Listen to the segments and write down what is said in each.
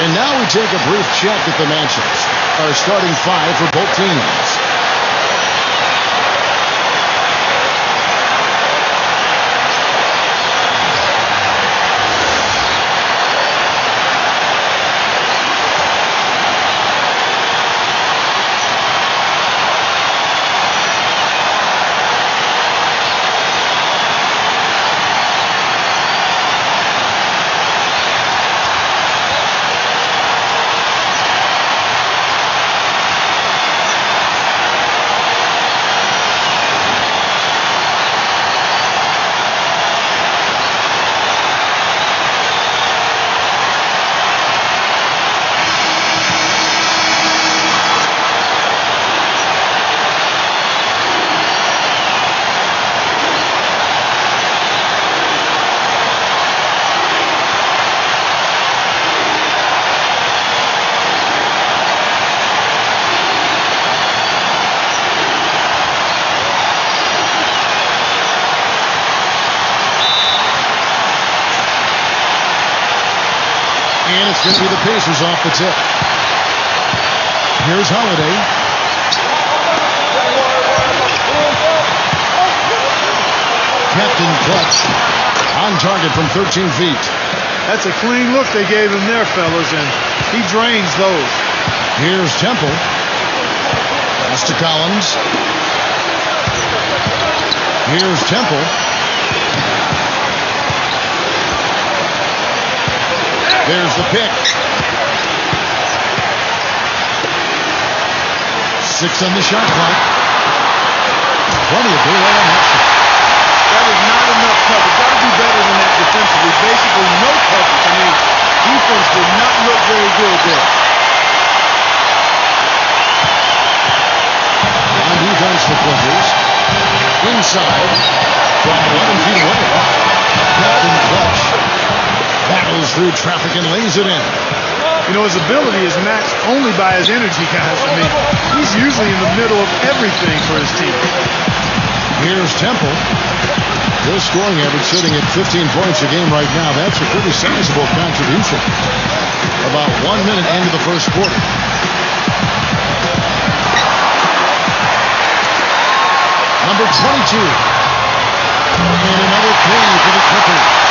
And now we take a brief check at the matchups. Our starting five for both teams. And it's going to be the Pacers off the tip. Here's Holiday. Captain Clutch on target from 13 feet. That's a clean look they gave him there, fellas, and he drains those. Here's Temple. Pass to Collins. Here's Temple. There's the pick. 6 on the shot clock. Plenty of daylight on that shot. That is not enough coverage. Got to do better than that defensively. Basically, no coverage. I mean, defense did not look very good there. On defense for Clippers. Inside from 11 feet away. Captain Clutch battles through traffic and lays it in. You know, his ability is matched only by his energy, guys. I mean, he's usually in the middle of everything for his team. Here's Temple. Their scoring average sitting at 15 points a game right now. That's a pretty sizable contribution. About 1 minute into the first quarter. Number 22. And another three for the Clippers.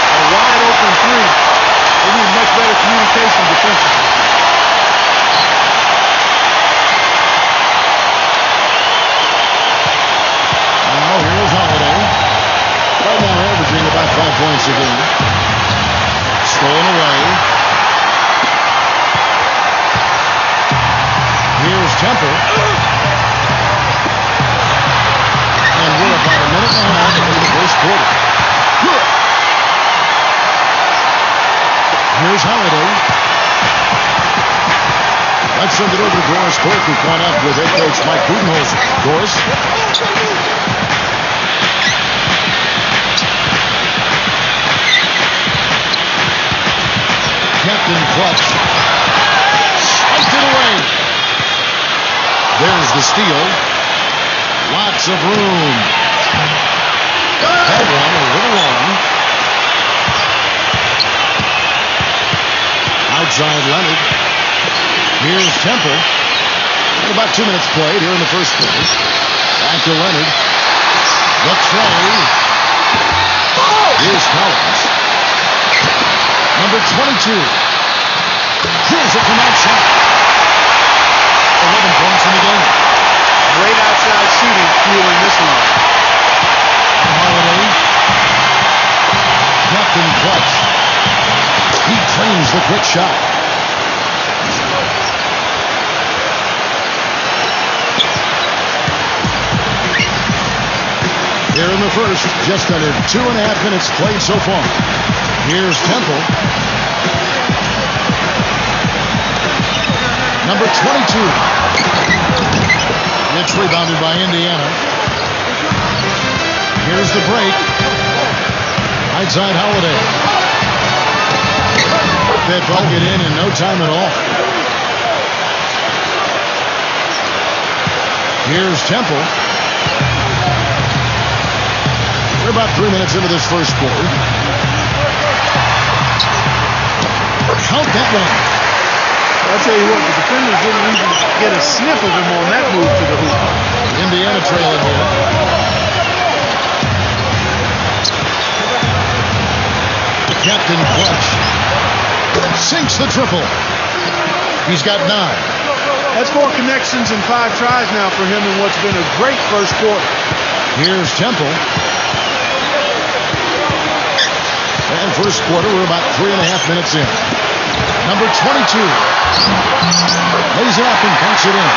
A wide open three. They need much better communication defensively. Now here's Holiday. Right now averaging about 5 points a game. Stolen away. Here's Temple. And we're about a minute and a half into the first quarter. Here's Holiday. Let's send it over to Doris Burke, who caught up with head coach Mike Budenholzer. Doris. Captain Clutch. Spiked it away. There's the steal. Lots of room. That one a little long. Outside Leonard. Here's Temple. About 2 minutes played here in the first quarter. Back to Leonard. The throw. Here's Collins. Number 22. Here's it from outside. 11 points in the game. Great outside shooting fueling this one. Holiday. Captain Clutch. He claims the quick shot. Here in the first, just under 2.5 minutes played so far. Here's Temple. Number 22. It's rebounded by Indiana. Here's the break. Outside Holiday. That bucket in no time at all. Here's Temple. We're about 3 minutes into this first quarter. count that one. I'll tell you what, the defenders didn't even get a sniff of him on that move to the hoop. Indiana trailing here. Captain Clutch sinks the triple. He's got 9. That's 4 connections and 5 tries now for him in what's been a great first quarter. Here's Temple. And first quarter, we're about 3.5 minutes in. Number 22. Lays it up and banks it in.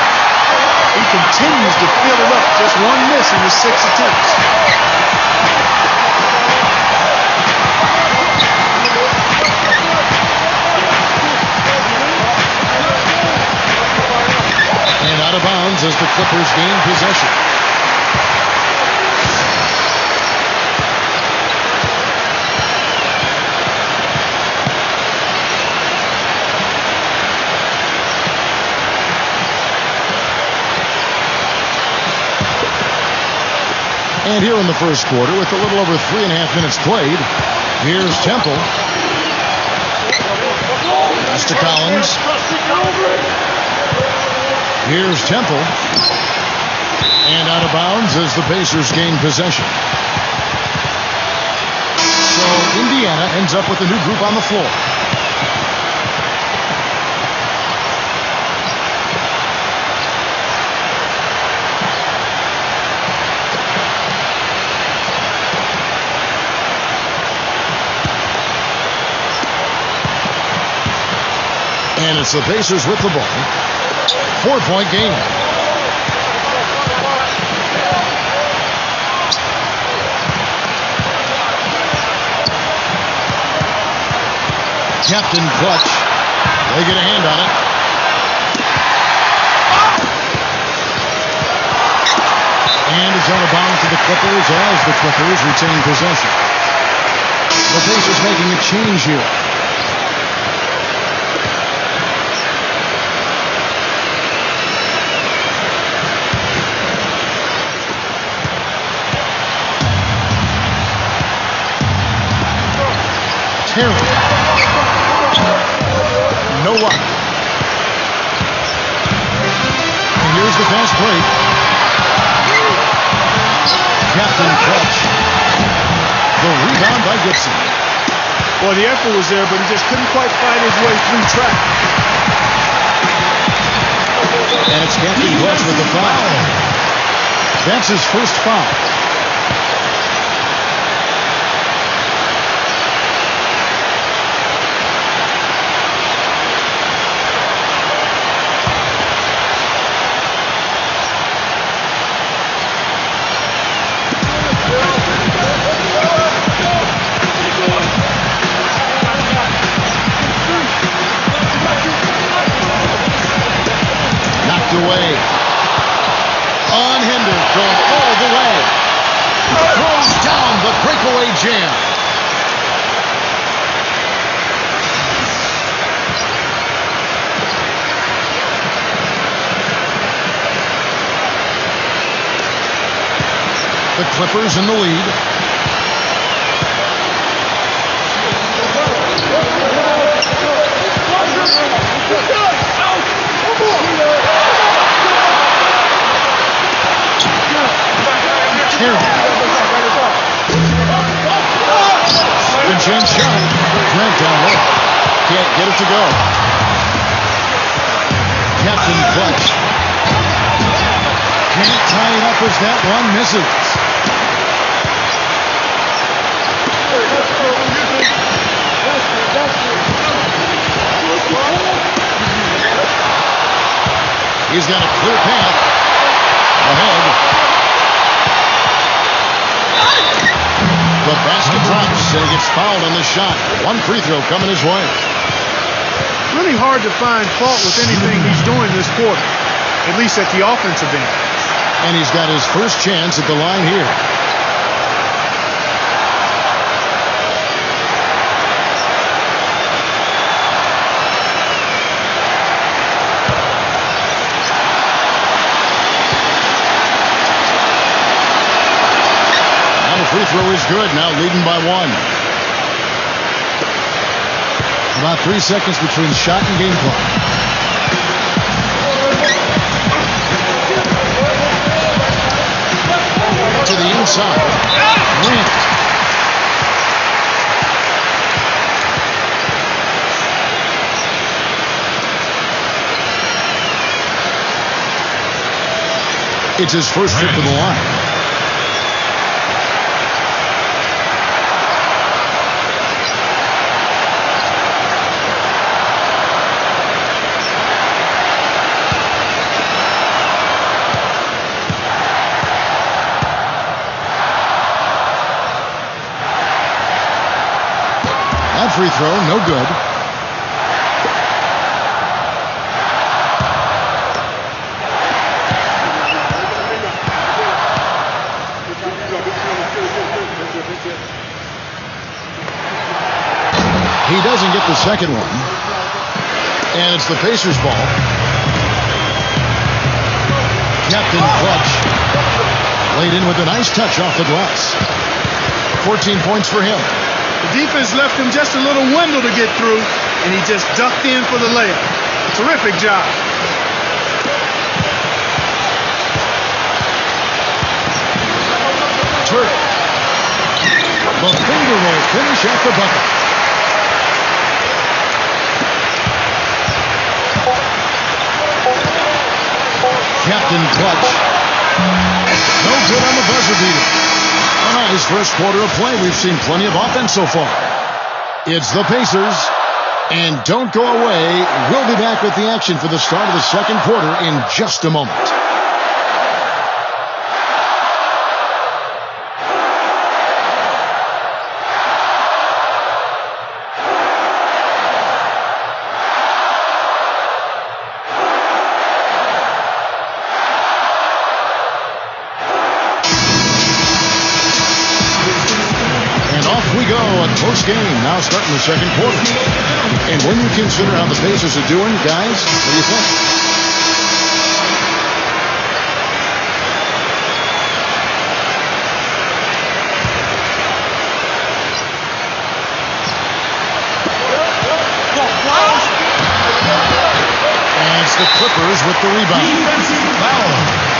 He continues to fill it up. Just 1 miss in his 6 attempts. And out of bounds as the Clippers gain possession. And here in the first quarter, with a little over 3.5 minutes played, here's Temple. Pass to Collins. Here's Temple. And out of bounds as the Pacers gain possession. So Indiana ends up with a new group on the floor. And it's the Pacers with the ball. 4-point game. Captain Clutch. They get a hand on it. And it's out of bounds to the Clippers as the Clippers retain possession. The Pacers making a change here. Terry. Noah. And here's the fast break. Captain Clutch. The rebound by Gibson. Well, the effort was there, but he just couldn't quite find his way through track. And it's Captain Clutch with the foul. That's his first foul. Away. Unhindered, going all the way. Throws down the breakaway jam. The Clippers in the lead. Chance shot. Grant down low. Can't get it to go. Captain Clutch. Can't tie it up as that one misses. He's got a clear path ahead. The basket drops and he gets fouled on the shot. One free throw coming his way. Really hard to find fault with anything he's doing this quarter, at least at the offensive end. And he's got his first chance at the line here. Free throw is good, now leading by 1. About 3 seconds between shot and game clock. To the inside. Grant. It's his first trip to the line. That free throw, no good. He doesn't get the second one. And it's the Pacers' ball. Captain Clutch. Laid in with a nice touch off the glass. 14 points for him. The defense left him just a little window to get through, and he just ducked in for the layup. Terrific job. Turk. The finger roll finish at the bucket. Captain Clutch. No good on the buzzer beater. A nice first quarter of play. We've seen plenty of offense so far. It's the Pacers. And don't go away. We'll be back with the action for the start of the second quarter in just a moment. Post-game, now starting the second quarter. And when you consider how the Pacers are doing, guys, what do you think? And it's the Clippers with the rebound. Foul.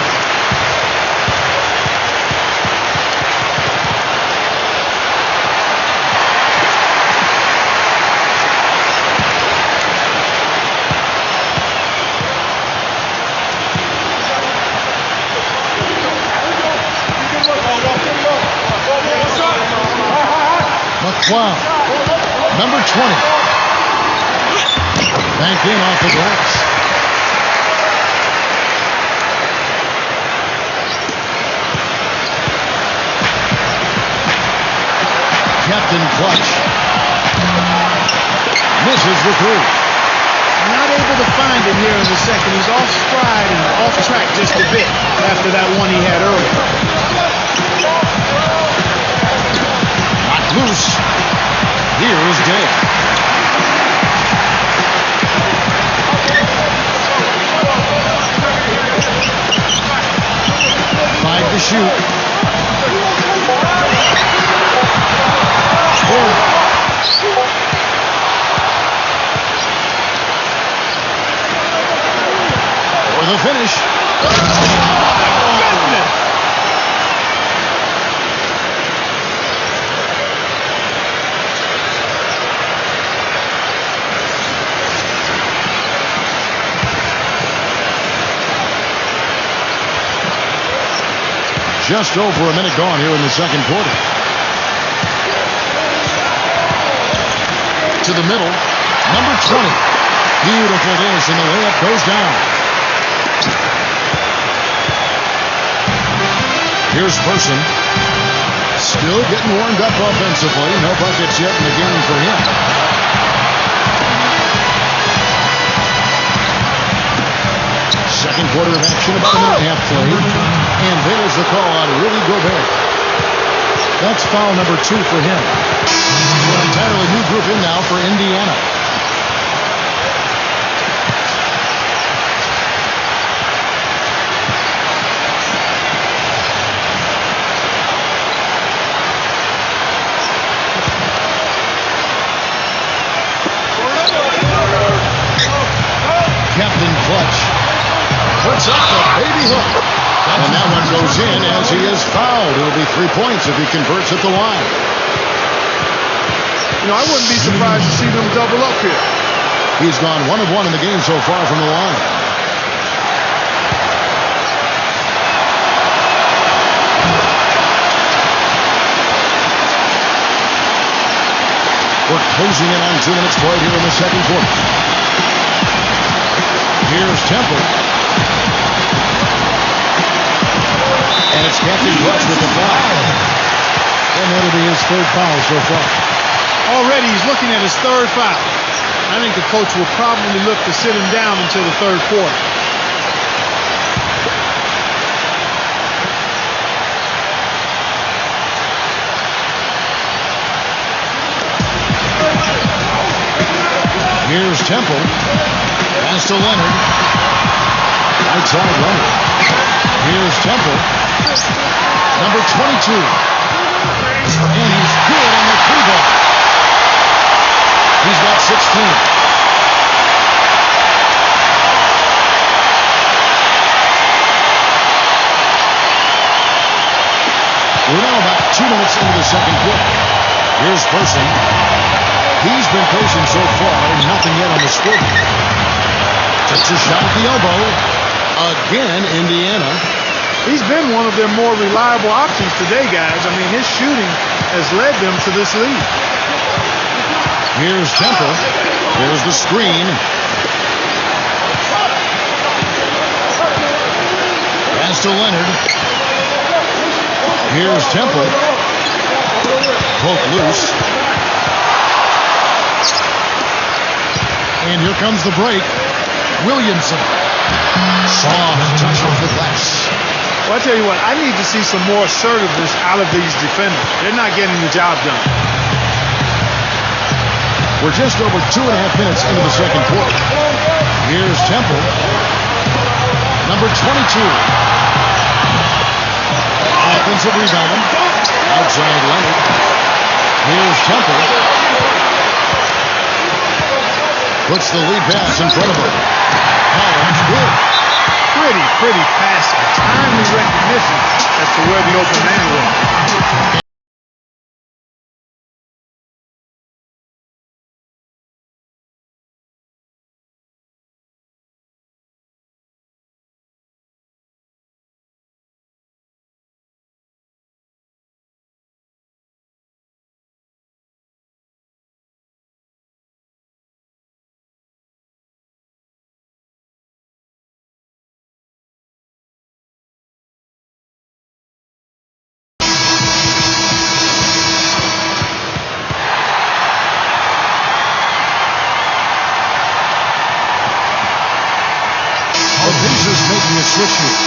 Wow. Number 20. Banked in off the glass. Captain Clutch. Misses the three. Not able to find him here in the second. He's off stride and off track just a bit after that one he had earlier. Not loose. Here is Day. Five to shoot. For the finish. Just over a minute gone here in the second quarter. To the middle, number 20. Beautiful dish, and the layup goes down. Here's Person. Still getting warmed up offensively. No buckets yet in the game for him. Second quarter of action, about a minute and a half played. And there's the call on Rudy Gobert. That's foul number 2 for him. So an entirely new group in now for Indiana. clutch. Puts up the baby hook. And that one goes in as he is fouled. It'll be 3 points if he converts at the line. You know, I wouldn't be surprised to see them double up here. He's gone 1 of 1 in the game so far from the line. We're closing in on 2 minutes played here in the second quarter. Here's Temple. And it's Captain Clutch with the foul. And that'll be his 3rd foul so far. Already he's looking at his 3rd foul. I think the coach will probably look to sit him down until the 3rd quarter. Here's Temple. Pass to Leonard. Right side Leonard. Here's Temple. Number 22. And he's good on the 3-ball. He's got 16. We're now about 2 minutes into the second quarter. Here's Person. He's been patient so far, nothing yet on the scoreboard. Takes a shot at the elbow. Again, Indiana. He's been one of their more reliable options today, guys. I mean, his shooting has led them to this lead. Here's Temple. There's the screen. Pass to Leonard. Here's Temple. Poke loose. And here comes the break. Williamson. Soft touch off the glass. Well, I tell you what, I need to see some more assertiveness out of these defenders. They're not getting the job done. We're just over 2.5 minutes into the second quarter. Here's Temple. Number 22. Offensive rebound. Outside Leonard. Here's Temple. Puts the lead pass in front of him. Collins good. Pretty passing. Timely recognition as to where the open man was. Making a switch here.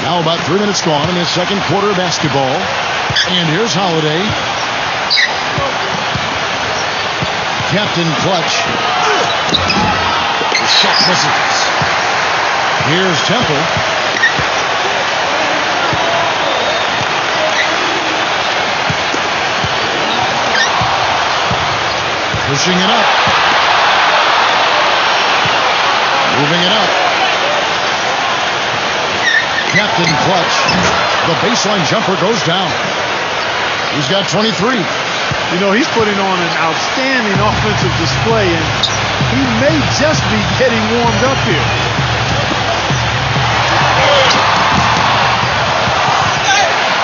Now about 3 minutes gone in the second quarter of basketball. And here's Holiday. Captain Clutch. The shot misses. Here's Temple. Pushing it up. Moving it up. Captain Clutch. The baseline jumper goes down. He's got 23. You know, he's putting on an outstanding offensive display, and he may just be getting warmed up here.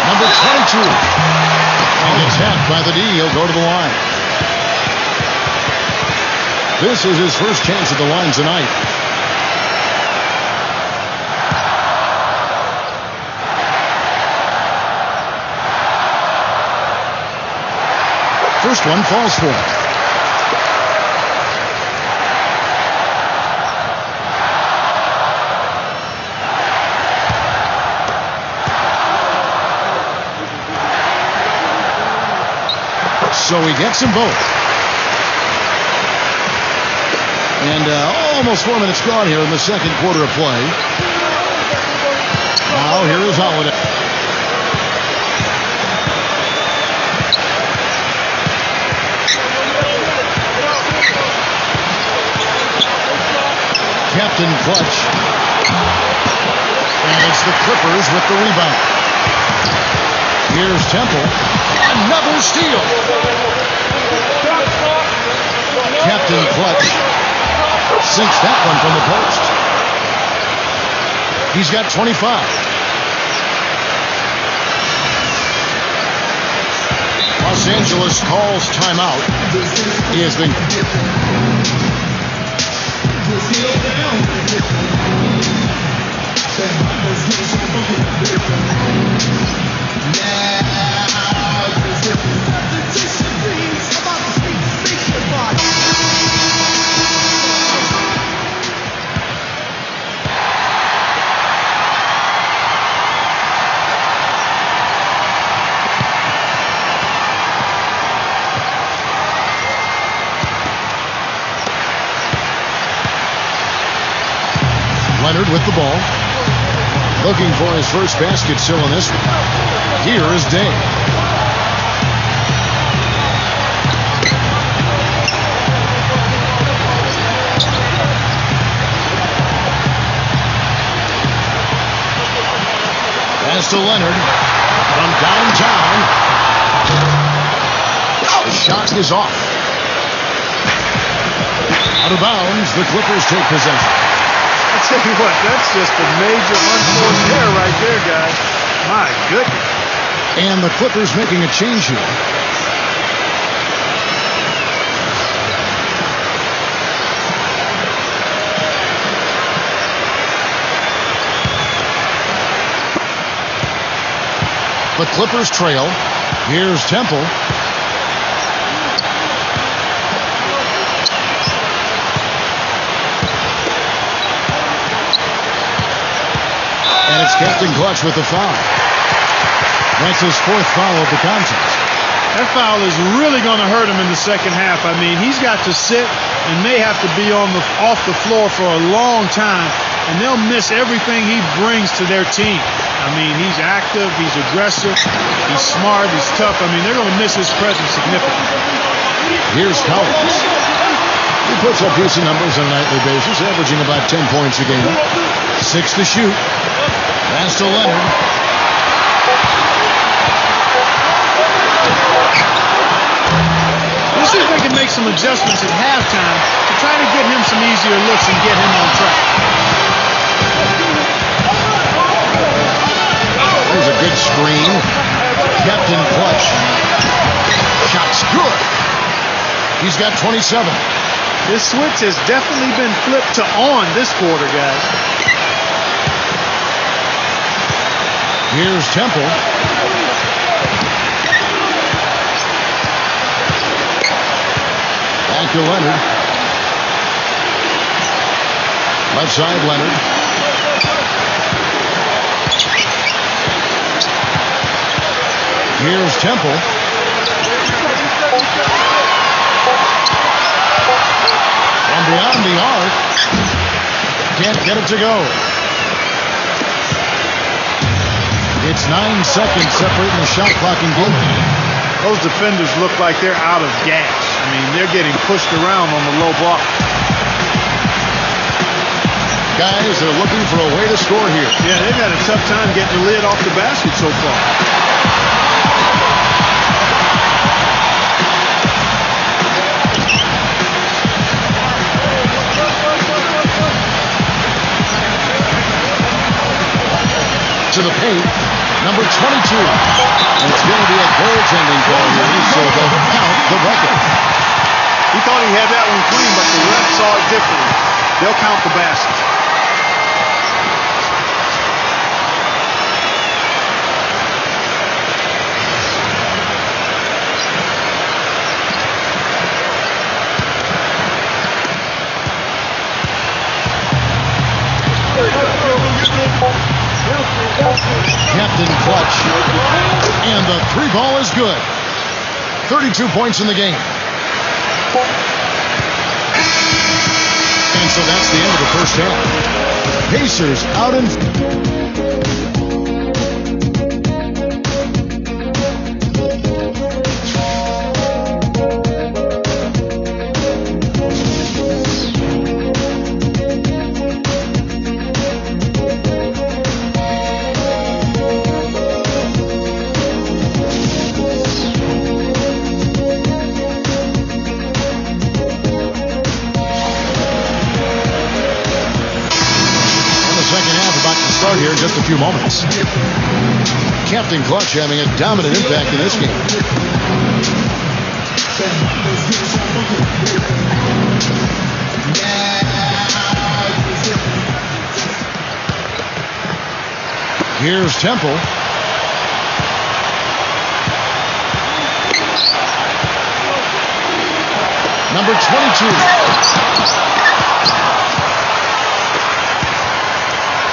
Number 22. And it's tapped by the D. He'll go to the line. This is his first chance at the line tonight. First one falls for him. So he gets them both. And almost 4 minutes gone here in the second quarter of play. Now here is Holiday. Captain Clutch. And it's the Clippers with the rebound. Here's Temple. Another steal. Captain Clutch sinks that one from the post. He's got 25. Los Angeles calls timeout. He has been... Leonard with the ball. Looking for his first basket still in this one. Here is Day. Pass to Leonard from downtown. The shot is off. Out of bounds, the Clippers take possession. I'll tell you what, that's just a major unforced error right there, guys. My goodness. And the Clippers making a change here. The Clippers trail. Here's Temple. And it's Captain Clutch with the foul. That's his fourth foul of the contest. That foul is really going to hurt him in the second half. I mean, he's got to sit and may have to be off the floor for a long time, and they'll miss everything he brings to their team. I mean, he's active, he's aggressive, he's smart, he's tough. I mean, they're going to miss his presence significantly. Here's Collins. He puts up decent numbers on a nightly basis, averaging about 10 points a game. 6 to shoot. Pass to Leonard. We'll see if they can make some adjustments at halftime to try to get him some easier looks and get him on track. There's a good screen. Captain Clutch. Shot's good. He's got 27. This switch has definitely been flipped to on this quarter, guys. Here's Temple. Back to Leonard. Left side, Leonard. Here's Temple. From beyond the arc. Can't get it to go. It's 9 seconds separating the shot clock and game. Those defenders look like they're out of gas. I mean, they're getting pushed around on the low block. Guys, they're looking for a way to score here. Yeah, they've had a tough time getting the lid off the basket so far. To the paint, number 22. It's going to be a goaltending call here, so they'll count the bucket. He thought he had that one clean, but the ref saw it differently. They'll count the basket. Captain Clutch. And the three ball is good. 32 points in the game. And so that's the end of the first half. Pacers out in... here in just a few moments. Captain Clutch having a dominant impact in this game. Here's Temple. Number 22.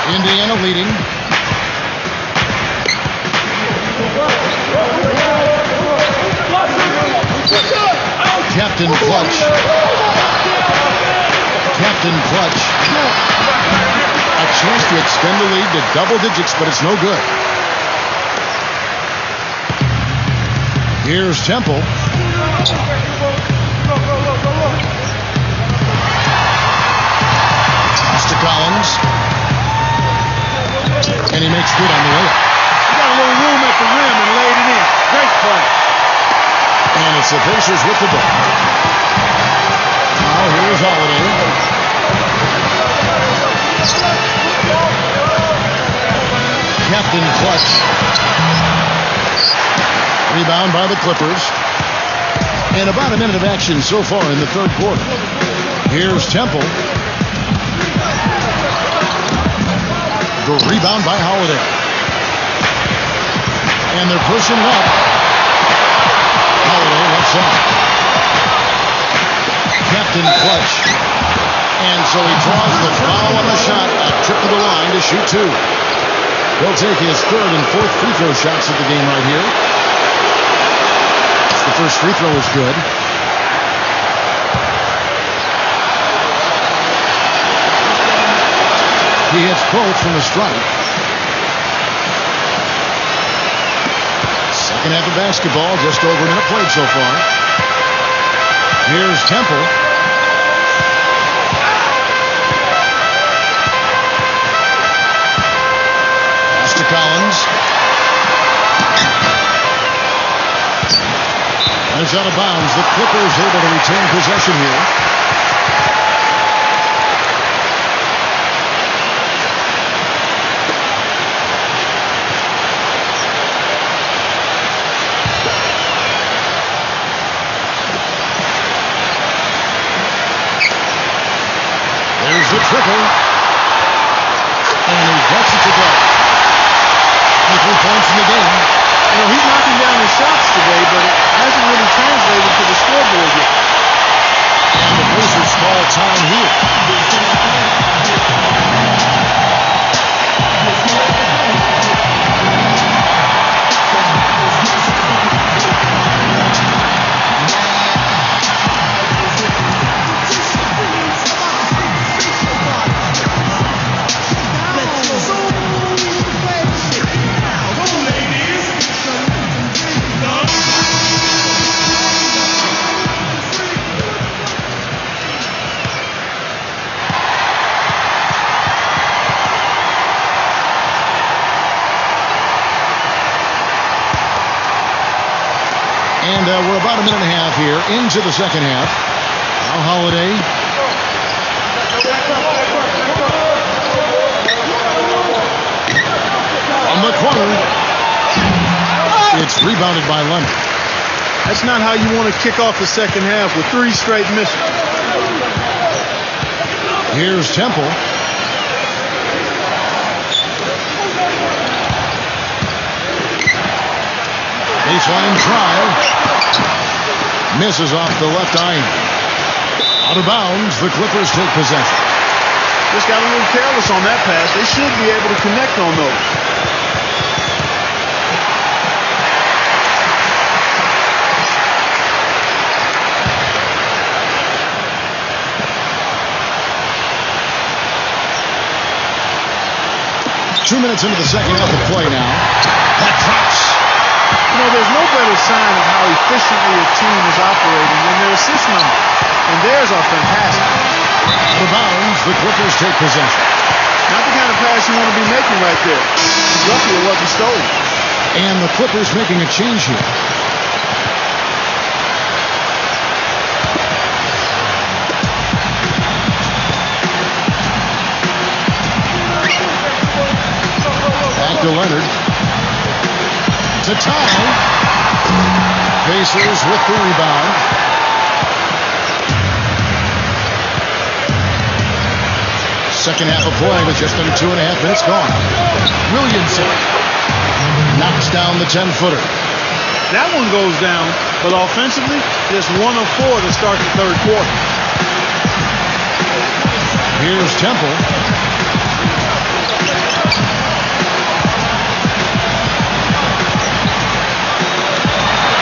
Indiana leading. Captain Clutch. Captain Clutch. A chance to extend the lead to double digits, but it's no good. Here's Temple. Pass to Collins. And he makes good on the layup. He got a little room at the rim and laid it in. Great play. And it's the Pacers with the ball. Now here's Holiday. Captain Clutch. Rebound by the Clippers. And about a minute of action so far in the third quarter. Here's Temple. The rebound by Holiday. And they're pushing it up. Holiday left side. Captain Clutch. And so he draws the foul on the shot. A trip to the line to shoot two. He'll take his third and fourth free throw shots of the game right here. The first free throw was good. He hits both from the strike. Second half of basketball, just over a minute played so far. Here's Temple. Pass to Collins. And it's out of bounds. The Clippers able to retain possession here. The triple, and he gets it to go. 3 points in the game. You know, he's knocking down his shots today, but it hasn't really translated to the scoreboard yet. And the Pacers call time here. And we're about a minute and a half here into the second half. Now Holiday. On the corner. It's rebounded by Leonard. That's not how you want to kick off the second half with 3 straight misses. Here's Temple. Baseline try. Misses off the left iron. Out of bounds, the Clippers take possession. Just got a little careless on that pass. They should be able to connect on those. 2 minutes into the second half of play now. That drops. You know, there's no better sign of how efficiently a team is operating than their assist number. And theirs are fantastic. The bounds, the Clippers take possession. Not the kind of pass you want to be making right there. It's lucky it wasn't stolen. And the Clippers making a change here. Back to Leonard. To tie. Pacers with the rebound. Second half of play with just under 2.5 minutes gone. Williamson knocks down the 10-footer. That one goes down, but offensively, just 1 of 4 to start the third quarter. Here's Temple.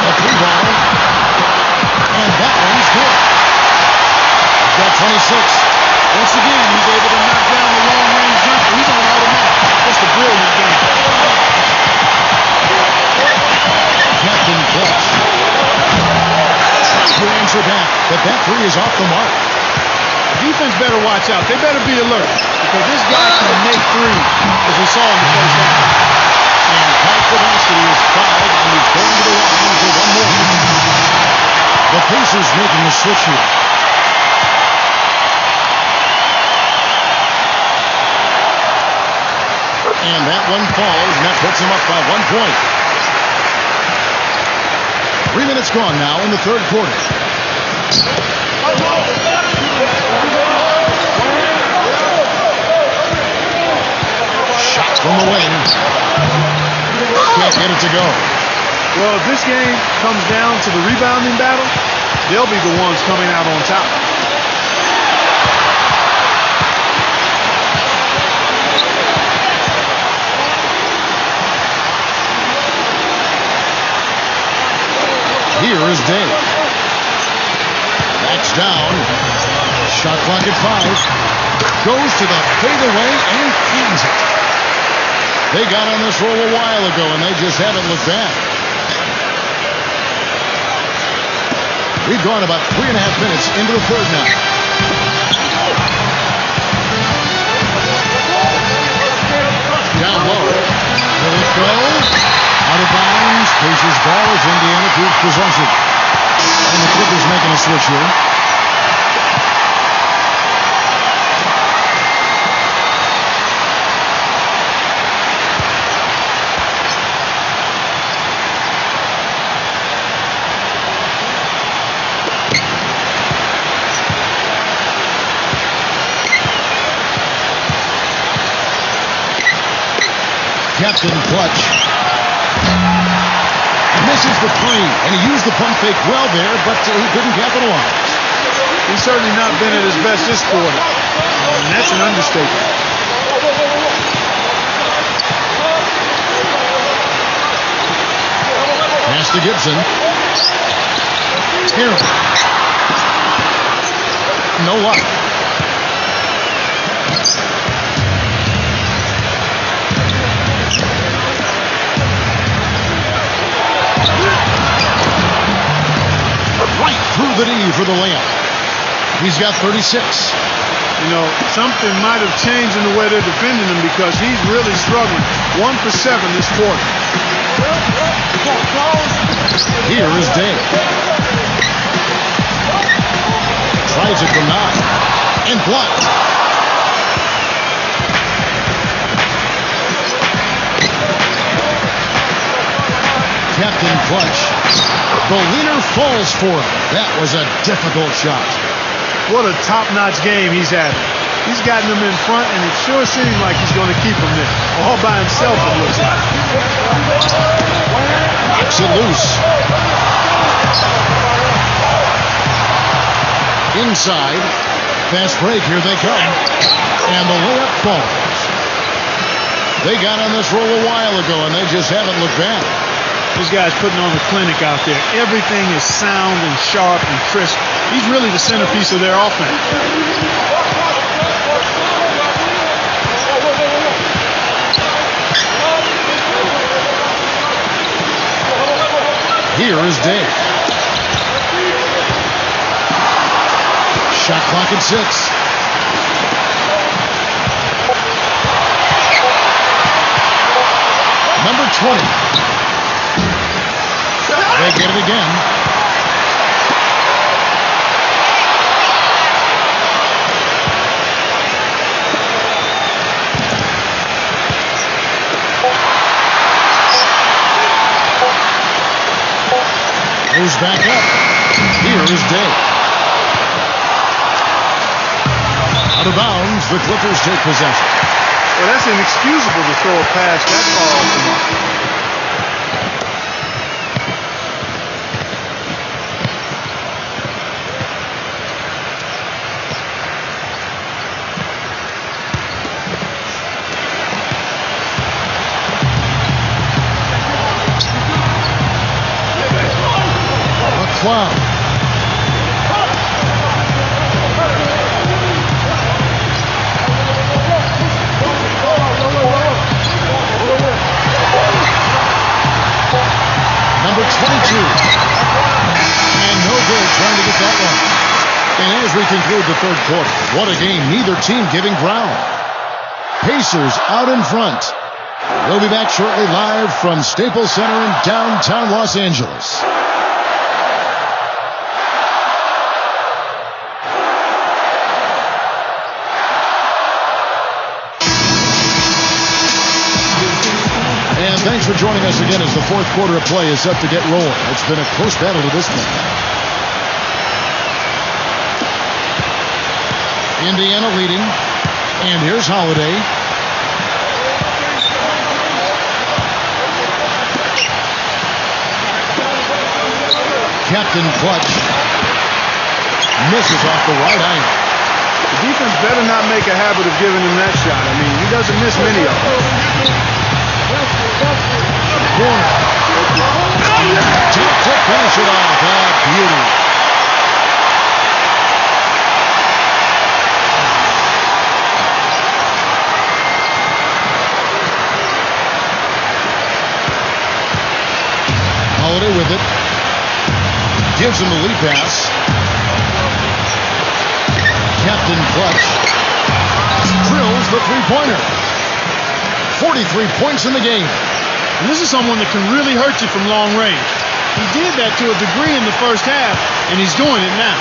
A 3-ball. And that one's good. He's got 26. Once again, he's able to knock down the long-range jumper. He's on automatic. Just a brilliant game. Captain Clutch. Tries to answer back, but that three is off the mark. Defense better watch out. They better be alert because this guy can make threes, as we saw in the first half. And Pat Kavasky is fouled, and he's going to the line for one more. The Pacers making a switch here. And that one falls, and that puts him up by 1 point. 3 minutes gone now in the third quarter. Shot from the wing. Can't get it to go. Well, if this game comes down to the rebounding battle, they'll be the ones coming out on top. Here is Dave. Backs down. Shot clock at 5. Goes to the fadeaway and cleans it. They got on this roll a while ago, and they just haven't looked back. We've gone about 3.5 minutes into the third now. Down low. Will it go? Out of bounds. Pacers ball as Indiana keeps possession. And the Clippers making a switch here. Captain Clutch. Misses the three, and he used the pump fake well there, but he couldn't capitalize. He's certainly not been at his best this quarter, and that's an understatement. Pass to Gibson. Terrible. No luck. Right through the knee for the layup. He's got 36. You know, something might have changed in the way they're defending him because he's really struggling. 1 for 7 this quarter. Here is Dave. Tries it from 9. And blocked. Captain Clutch. The leader falls for it. That was a difficult shot. What a top-notch game he's having. He's gotten them in front, and it sure seems like he's going to keep them there. All by himself, it looks like. Knocks it loose. Inside. Fast break. Here they come. And the layup falls. They got on this roll a while ago, and they just haven't looked back. This guy's putting on a clinic out there. Everything is sound and sharp and crisp. He's really the centerpiece of their offense. Here is Day. Shot clock at 6. Number 20. They get it again. Goes back up. Here is Day. Out of bounds, the Clippers take possession. Well, that's inexcusable to throw a pass that far off the mark. McCloud. Number 22. And no good trying to get that one. And as we conclude the third quarter, what a game. Neither team giving ground. Pacers out in front. We'll be back shortly live from Staples Center in downtown Los Angeles. Thanks for joining us again as the fourth quarter of play is set to get rolling. It's been a close battle to this point. Indiana leading. And here's Holiday. Captain Clutch. Misses off the right iron. The defense better not make a habit of giving him that shot. I mean, he doesn't miss many of them. Corner. Top to finish it off. Beauty. Holiday with it. Gives him the lead pass. Captain Clutch drills the three-pointer. 43 points in the game. And this is someone that can really hurt you from long range. He did that to a degree in the first half, and he's doing it now.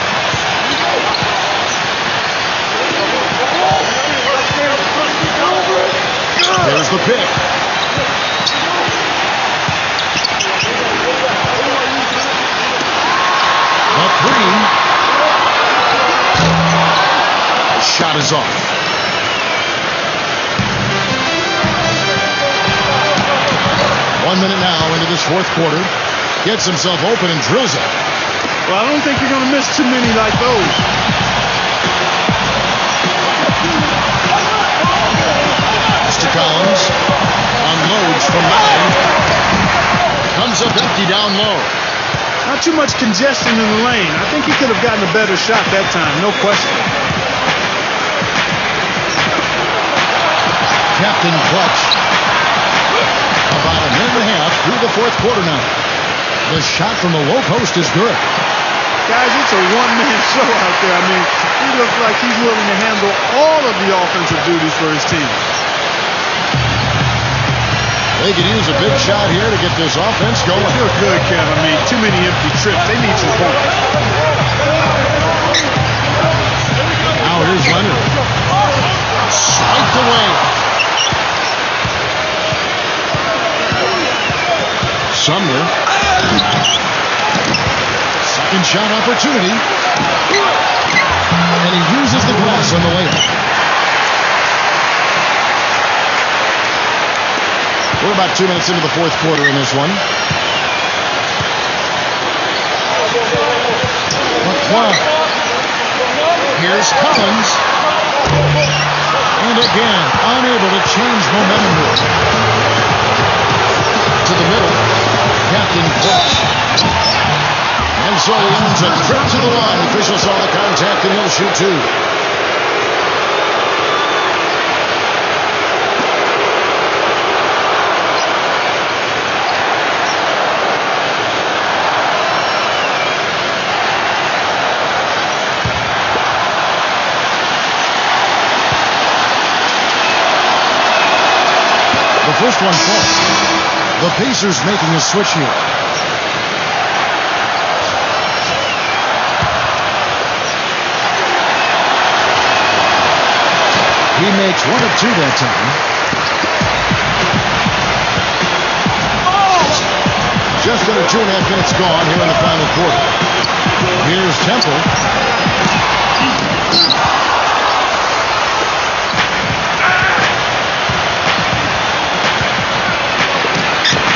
There's the pick. The three. The shot is off. One minute now into this fourth quarter. Gets himself open and drills it. Well, I don't think you're going to miss too many like those. Mr. Collins unloads from 9. Comes up empty down low. Not too much congestion in the lane. I think he could have gotten a better shot that time, no question. Captain Clutch. About a minute and a half through the fourth quarter now. The shot from the low post is good. Guys, it's a one-man show out there. I mean, he looks like he's willing to handle all of the offensive duties for his team. They could use a big shot here to get this offense going. You're good, Kev. I mean, too many empty trips. They need some points. Now it is Leonard. Swiped away. Sumner. Second shot opportunity. And he uses the glass on the layup. We're about 2 minutes into the fourth quarter in this one. McCloud. Here's Collins. And again, unable to change momentum here. To the middle. Captain Clutch. And so he ends a trip to the line. Officials saw the contact and he'll shoot two. The first one falls. The Pacers making a switch here. He makes 1 of 2 that time. Just under 2.5 minutes gone here in the final quarter. Here's Temple.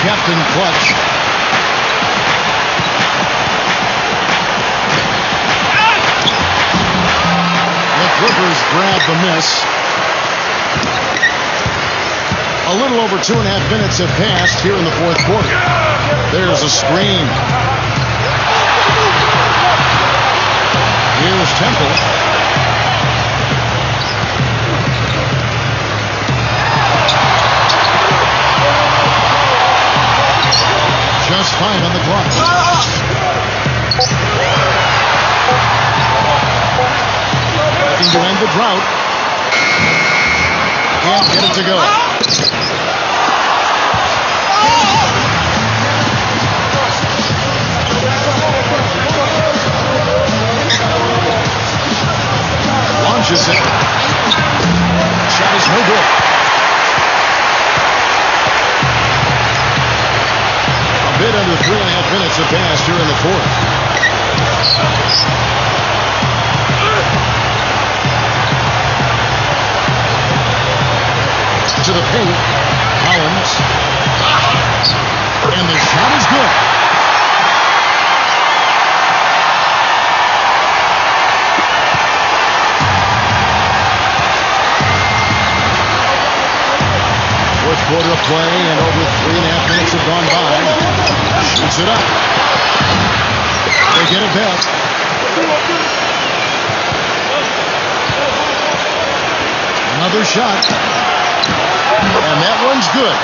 Captain Clutch. The Clippers grab the miss. A little over 2.5 minutes have passed here in the fourth quarter. There's a screen. Here's Temple. Just 5 on the clock. Looking to end the drought. Can't get it to go. Launches it. Shot is no good. A bit under 3.5 minutes have passed here in the fourth. To the paint. Collins. And the shot is good. Fourth quarter of play, and over 3.5 minutes have gone by. Shoots it up. They get it back. Another shot. And that one's good.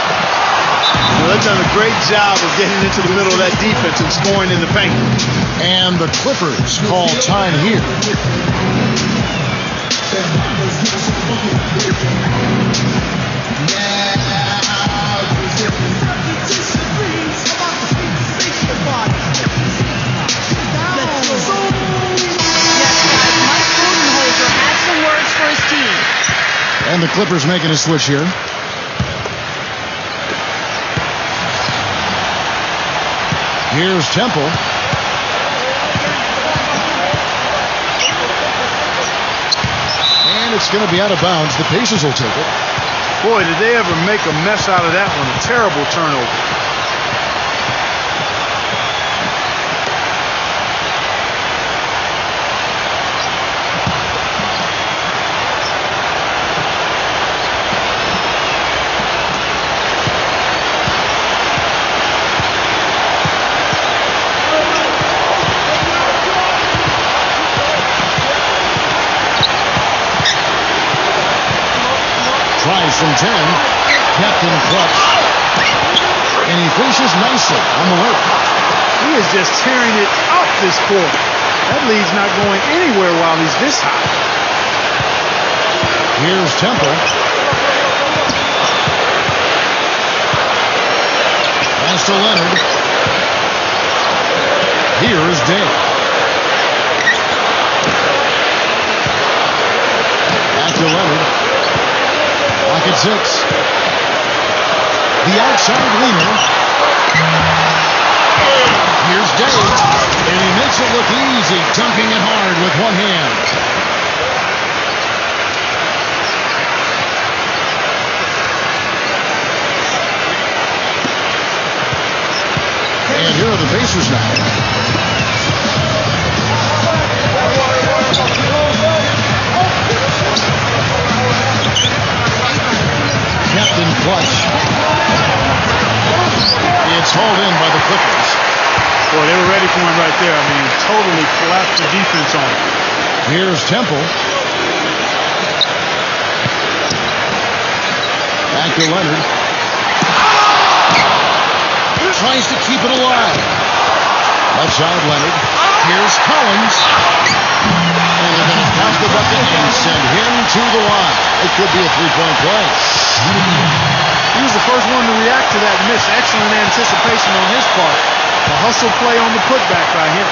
Well, they've done a great job of getting into the middle of that defense and scoring in the paint. And the Clippers call time here. And the Clippers making a switch here. Here's Temple. And it's going to be out of bounds. The Pacers will take it. Boy, did they ever make a mess out of that one. A terrible turnover. Tries from 10. Captain Clutch. And he finishes nicely on the way. He is just tearing it up this quarter. That lead's not going anywhere while he's this high. Here's Temple. Pass to Leonard. Here is Day. Back to Leonard. Pocket 6. The outside leaner. Here's Day. And he makes it look easy, dunking it hard with one hand. And here are the Pacers now. Captain Clutch. It's hauled in by the Clippers. Boy, they were ready for him right there. I mean, totally collapsed the defense on him. Here's Temple. Back to Leonard. Tries to keep it alive. Left side, Leonard. Here's Collins. And they're going to count the bucket and send him to the line. It could be a three-point play. He was the first one to react to that miss. Excellent anticipation on his part. The hustle play on the putback by him.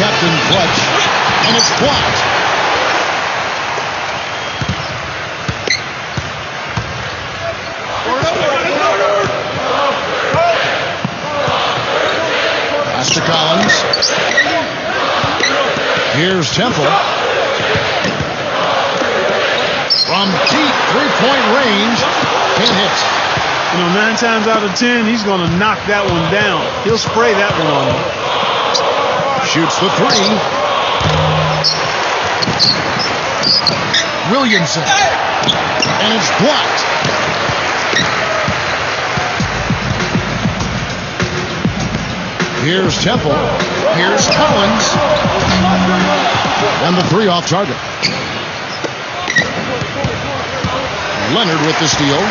Captain clutch, and it's blocked. Pass to Collins. Here's Temple. From deep three-point range, can't hit. You know, 9 times out of 10, he's going to knock that one down. He'll spray that one on you. Shoots the three. Williamson. And it's blocked. Here's Temple. Here's Collins. And the three off target. Leonard with the steal.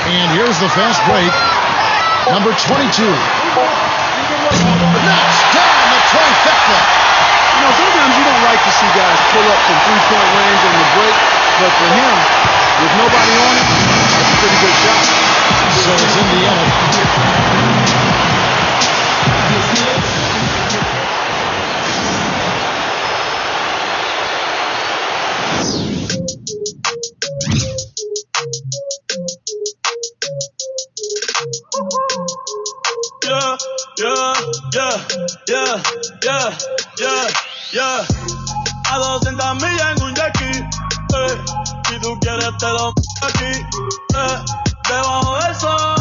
And here's the fast break. Number 22. Knocks down the trifecta. You know, sometimes you don't like to see guys pull up from three-point range on the break, but for him, with nobody on it, it's a pretty good shot. So it's Indiana. Yeah. A 200 millas en un jet ski, si tú quieres te lo aquí, debajo del sol,